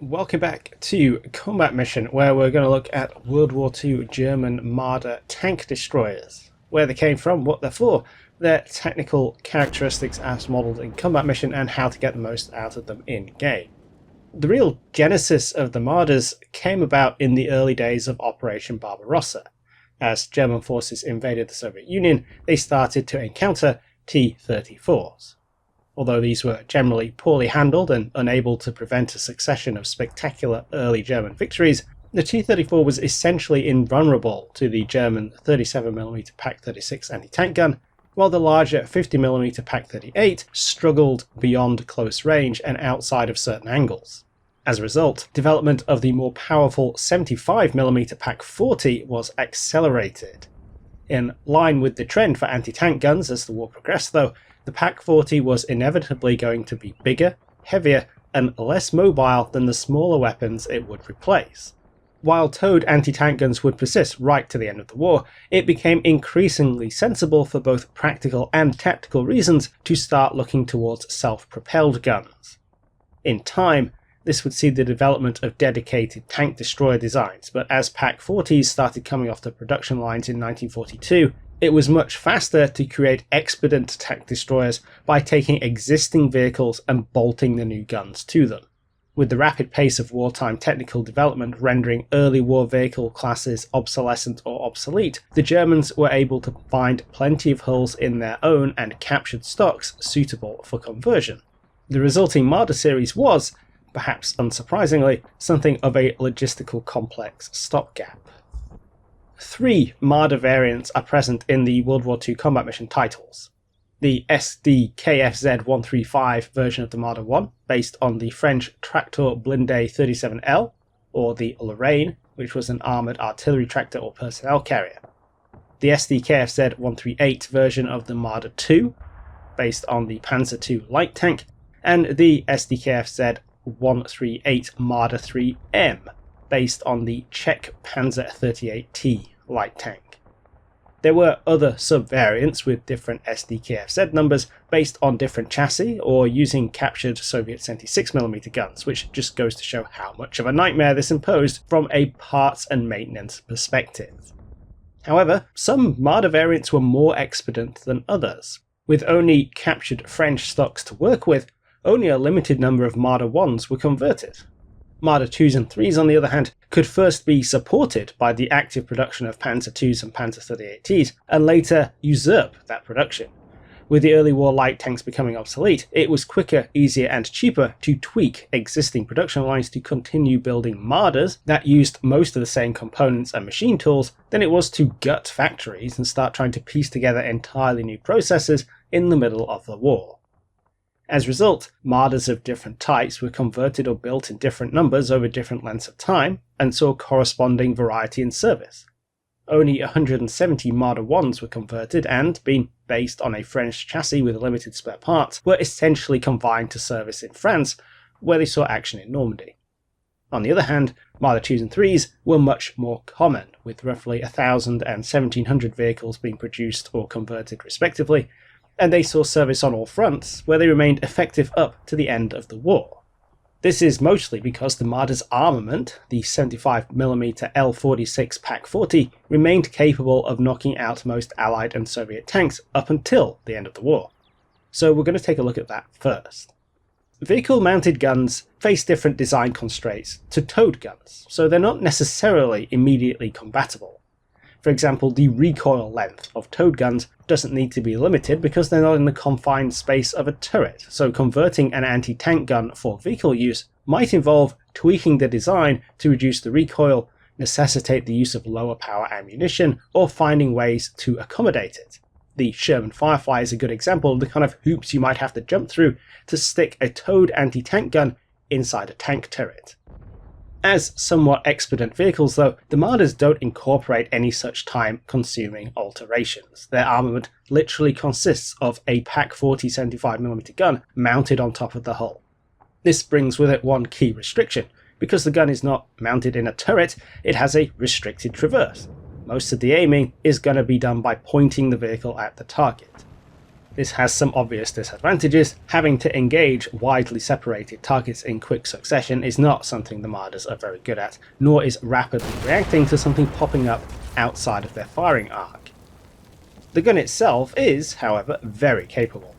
Welcome back to Combat Mission, where we're going to look at World War II German Marder tank destroyers, where they came from, what they're for, their technical characteristics as modelled in Combat Mission, and how to get the most out of them in-game. The real genesis of the Marders came about in the early days of Operation Barbarossa. As German forces invaded the Soviet Union, they started to encounter T-34s. Although these were generally poorly handled and unable to prevent a succession of spectacular early German victories, the T-34 was essentially invulnerable to the German 37mm Pak-36 anti-tank gun, while the larger 50mm Pak-38 struggled beyond close range and outside of certain angles. As a result, development of the more powerful 75mm Pak-40 was accelerated. In line with the trend for anti-tank guns as the war progressed though, the Pak-40 was inevitably going to be bigger, heavier, and less mobile than the smaller weapons it would replace. While towed anti-tank guns would persist right to the end of the war, it became increasingly sensible for both practical and tactical reasons to start looking towards self-propelled guns. In time, this would see the development of dedicated tank destroyer designs, but as Pak-40s started coming off the production lines in 1942, it was much faster to create expedient tank destroyers by taking existing vehicles and bolting the new guns to them. With the rapid pace of wartime technical development rendering early war vehicle classes obsolescent or obsolete, the Germans were able to find plenty of hulls in their own and captured stocks suitable for conversion. The resulting Marder series was, perhaps unsurprisingly, something of a logistical complex stopgap. 3 Marder variants are present in the World War II Combat Mission titles. The SD-KFZ-135 version of the Marder 1, based on the French Tractor Blindé 37L, or the Lorraine, which was an armoured artillery tractor or personnel carrier. The SD-KFZ-138 version of the Marder 2, based on the Panzer II light tank, and the SD-KFZ-138 Marder 3M, based on the Czech Panzer 38T light tank. There were other sub-variants with different SDKFZ numbers based on different chassis or using captured Soviet 76mm guns, which just goes to show how much of a nightmare this imposed from a parts and maintenance perspective. However, some Marder variants were more expedient than others. With only captured French stocks to work with, only a limited number of Marder 1s were converted. Marder 2s and 3s, on the other hand, could first be supported by the active production of Panzer 2s and Panzer 38Ts, and later usurp that production. With the early war light tanks becoming obsolete, it was quicker, easier, and cheaper to tweak existing production lines to continue building Marders that used most of the same components and machine tools than it was to gut factories and start trying to piece together entirely new processes in the middle of the war. As a result, Marders of different types were converted or built in different numbers over different lengths of time, and saw corresponding variety in service. Only 170 Marder 1s were converted and, being based on a French chassis with limited spare parts, were essentially confined to service in France, where they saw action in Normandy. On the other hand, Marder 2s and 3s were much more common, with roughly 1,000 and 1,700 vehicles being produced or converted respectively, and they saw service on all fronts, where they remained effective up to the end of the war. This is mostly because the Marder's armament, the 75mm L-46 Pak-40, remained capable of knocking out most Allied and Soviet tanks up until the end of the war. So we're going to take a look at that first. Vehicle-mounted guns face different design constraints to towed guns, so they're not necessarily immediately compatible. For example, the recoil length of towed guns doesn't need to be limited because they're not in the confined space of a turret, so converting an anti-tank gun for vehicle use might involve tweaking the design to reduce the recoil, necessitate the use of lower power ammunition, or finding ways to accommodate it. The Sherman Firefly is a good example of the kind of hoops you might have to jump through to stick a towed anti-tank gun inside a tank turret. As somewhat expedient vehicles though, the Marders don't incorporate any such time-consuming alterations. Their armament literally consists of a Pak-40 75mm gun mounted on top of the hull. This brings with it one key restriction. Because the gun is not mounted in a turret, it has a restricted traverse. Most of the aiming is going to be done by pointing the vehicle at the target. This has some obvious disadvantages. Having to engage widely separated targets in quick succession is not something the Marders are very good at, nor is rapidly reacting to something popping up outside of their firing arc. The gun itself is, however, very capable,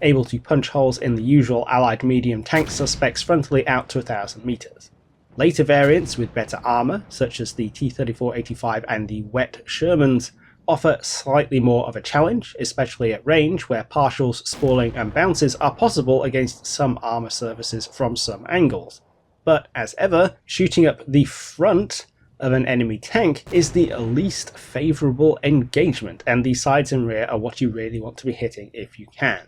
able to punch holes in the usual allied medium tank suspects frontally out to 1,000 meters. Later variants with better armor, such as the T-34-85 and the Wet Shermans, offer slightly more of a challenge, especially at range where partials, spalling and bounces are possible against some armor surfaces from some angles. But as ever, shooting up the front of an enemy tank is the least favourable engagement, and the sides and rear are what you really want to be hitting if you can.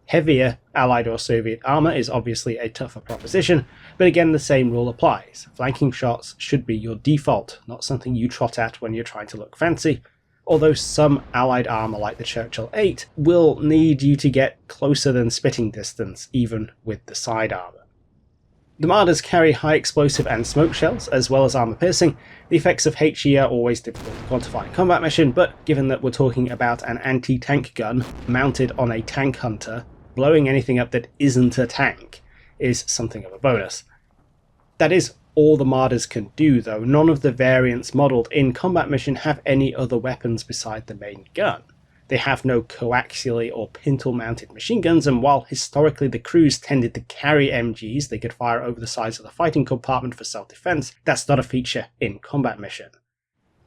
Heavier Allied or Soviet armor is obviously a tougher proposition, but again the same rule applies. Flanking shots should be your default, not something you trot at when you're trying to look fancy, although some Allied armor like the Churchill 8 will need you to get closer than spitting distance even with the side armor. The Marders carry high explosive and smoke shells, as well as armor piercing. The effects of HE are always difficult to quantify in Combat Mission, but given that we're talking about an anti-tank gun mounted on a tank hunter, blowing anything up that isn't a tank is something of a bonus. That is all the Marders can do though. None of the variants modelled in Combat Mission have any other weapons beside the main gun. They have no coaxially or pintle-mounted machine guns, and while historically the crews tended to carry MGs they could fire over the sides of the fighting compartment for self-defense, that's not a feature in Combat Mission.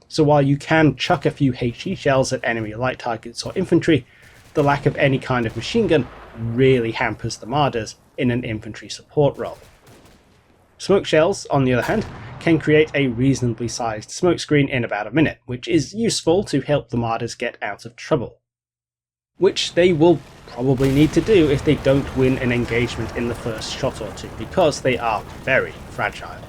So while you can chuck a few HE shells at enemy light targets or infantry, the lack of any kind of machine gun really hampers the Marders in an infantry support role. Smoke shells, on the other hand, can create a reasonably sized smokescreen in about a minute, which is useful to help the Marders get out of trouble. Which they will probably need to do if they don't win an engagement in the first shot or two, because they are very fragile.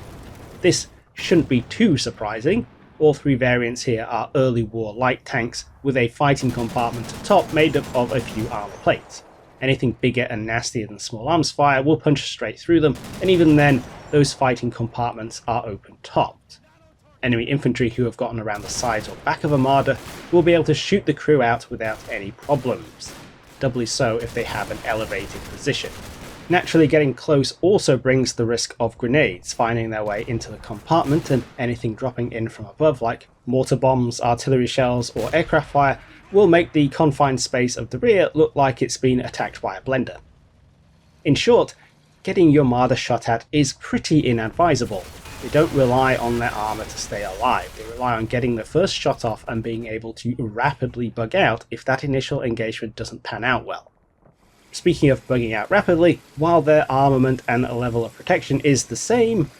This shouldn't be too surprising. All three variants here are early war light tanks with a fighting compartment at top made up of a few armor plates. Anything bigger and nastier than small arms fire will punch straight through them, and even then, those fighting compartments are open-topped. Enemy infantry who have gotten around the sides or back of a Marder will be able to shoot the crew out without any problems, doubly so if they have an elevated position. Naturally, getting close also brings the risk of grenades finding their way into the compartment, and anything dropping in from above like mortar bombs, artillery shells or aircraft fire will make the confined space of the rear look like it's been attacked by a blender. In short, getting your Marder shot at is pretty inadvisable. They don't rely on their armor to stay alive, they rely on getting the first shot off and being able to rapidly bug out if that initial engagement doesn't pan out well. Speaking of bugging out rapidly, while their armament and level of protection is the same,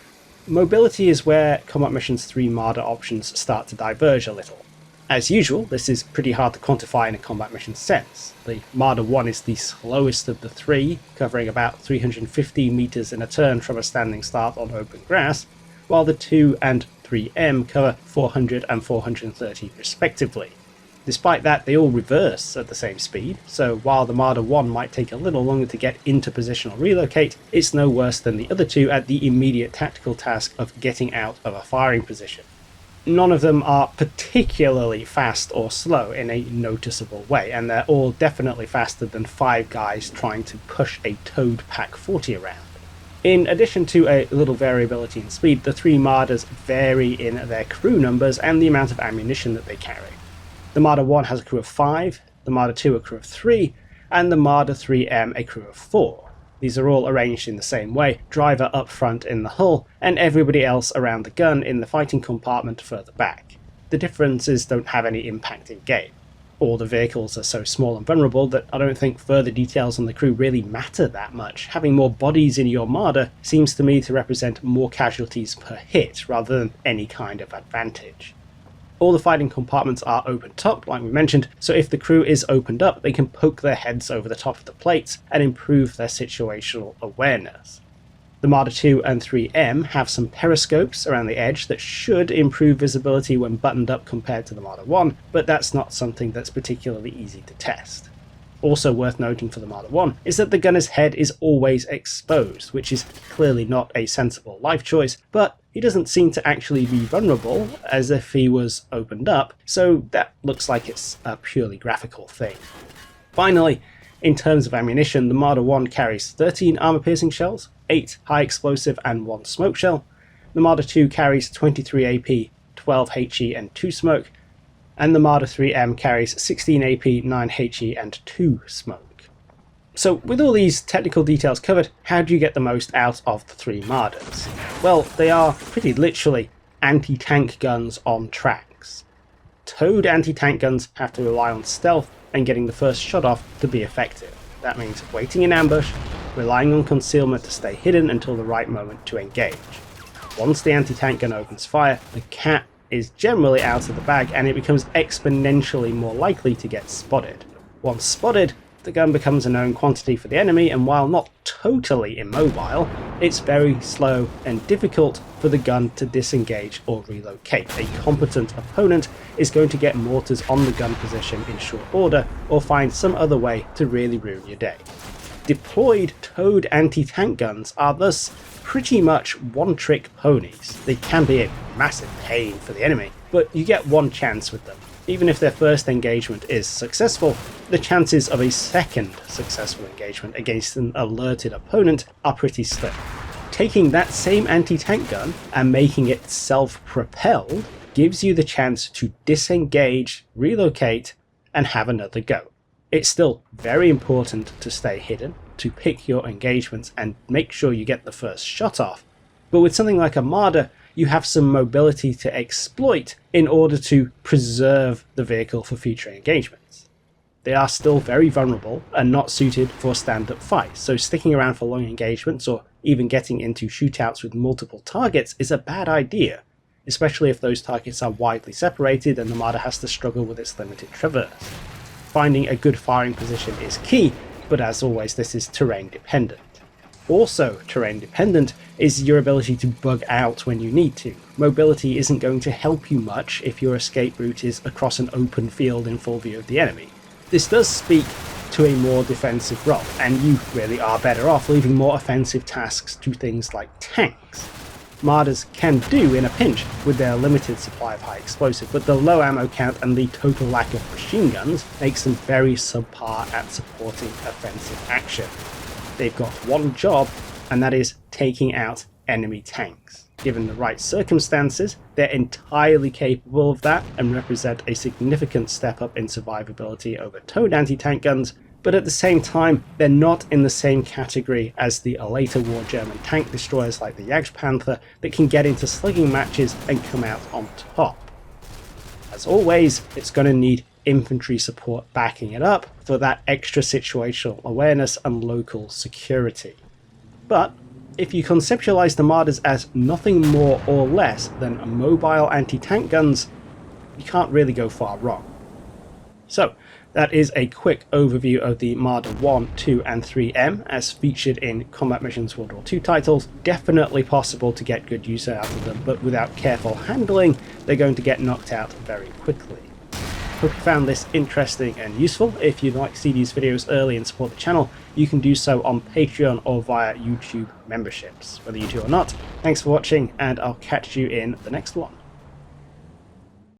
mobility is where Combat Mission's three Marder options start to diverge a little. As usual, this is pretty hard to quantify in a Combat Mission sense. The Marder 1 is the slowest of the three, covering about 350 meters in a turn from a standing start on open grass, while the 2 and 3M cover 400 and 430 respectively. Despite that, they all reverse at the same speed, so while the Marder 1 might take a little longer to get into position or relocate, it's no worse than the other two at the immediate tactical task of getting out of a firing position. None of them are particularly fast or slow in a noticeable way, and they're all definitely faster than 5 guys trying to push a towed Pack 40 around. In addition to a little variability in speed, the three Marders vary in their crew numbers and the amount of ammunition that they carry. The Marder 1 has a crew of 5, the Marder 2 a crew of 3, and the Marder 3M a crew of 4. These are all arranged in the same way, driver up front in the hull, and everybody else around the gun in the fighting compartment further back. The differences don't have any impact in game. All the vehicles are so small and vulnerable that I don't think further details on the crew really matter that much. Having more bodies in your Marder seems to me to represent more casualties per hit rather than any kind of advantage. All the fighting compartments are open top, like we mentioned, so if the crew is opened up, they can poke their heads over the top of the plates and improve their situational awareness. The Marder 2 and 3M have some periscopes around the edge that should improve visibility when buttoned up compared to the Marder 1, but that's not something that's particularly easy to test. Also worth noting for the Marder 1 is that the gunner's head is always exposed, which is clearly not a sensible life choice, but he doesn't seem to actually be vulnerable as if he was opened up, so that looks like it's a purely graphical thing. Finally, In terms of ammunition, the Marder 1 carries 13 armor-piercing shells, 8 high-explosive and 1 smoke shell. The Marder 2 carries 23 AP, 12 HE and 2 smoke, and the Marder 3M carries 16 AP, 9 HE and 2 smoke. So with all these technical details covered, how do you get the most out of the 3 Marders? Well, they are pretty literally anti-tank guns on tracks. Towed anti-tank guns have to rely on stealth and getting the first shot off to be effective. That means waiting in ambush, relying on concealment to stay hidden until the right moment to engage. Once the anti-tank gun opens fire, the cat is generally out of the bag and it becomes exponentially more likely to get spotted. Once spotted, the gun becomes a known quantity for the enemy, and while not totally immobile, it's very slow and difficult for the gun to disengage or relocate. A competent opponent is going to get mortars on the gun position in short order, or find some other way to really ruin your day. Deployed towed anti-tank guns are thus pretty much one-trick ponies. They can be a massive pain for the enemy, but you get one chance with them. Even if their first engagement is successful, the chances of a second successful engagement against an alerted opponent are pretty slim. Taking that same anti-tank gun and making it self-propelled gives you the chance to disengage, relocate, and have another go. It's still very important to stay hidden, to pick your engagements and make sure you get the first shot off, but with something like a Marder, you have some mobility to exploit in order to preserve the vehicle for future engagements. They are still very vulnerable and not suited for stand-up fights, so sticking around for long engagements or even getting into shootouts with multiple targets is a bad idea, especially if those targets are widely separated and the Marder has to struggle with its limited traverse. Finding a good firing position is key, but as always this is terrain dependent. Also terrain dependent is your ability to bug out when you need to. Mobility isn't going to help you much if your escape route is across an open field in full view of the enemy. This does speak to a more defensive role, and you really are better off leaving more offensive tasks to things like tanks. Marders can do in a pinch with their limited supply of high explosive, but the low ammo count and the total lack of machine guns makes them very subpar at supporting offensive action. They've got one job, and that is taking out enemy tanks. Given the right circumstances, they're entirely capable of that and represent a significant step up in survivability over towed anti-tank guns, but at the same time, they're not in the same category as the later war German tank destroyers like the Jagdpanther that can get into slugging matches and come out on top. As always, it's going to need infantry support backing it up for that extra situational awareness and local security. But if you conceptualize the Marders as nothing more or less than mobile anti-tank guns, you can't really go far wrong. So that is a quick overview of the Marder 1, 2 and 3M as featured in Combat Missions WW2 titles. Definitely possible to get good use out of them, but without careful handling, they're going to get knocked out very quickly. Hope you found this interesting and useful. If you'd like to see these videos early and support the channel, you can do so on Patreon or via YouTube memberships. Whether you do or not, thanks for watching, and I'll catch you in the next one.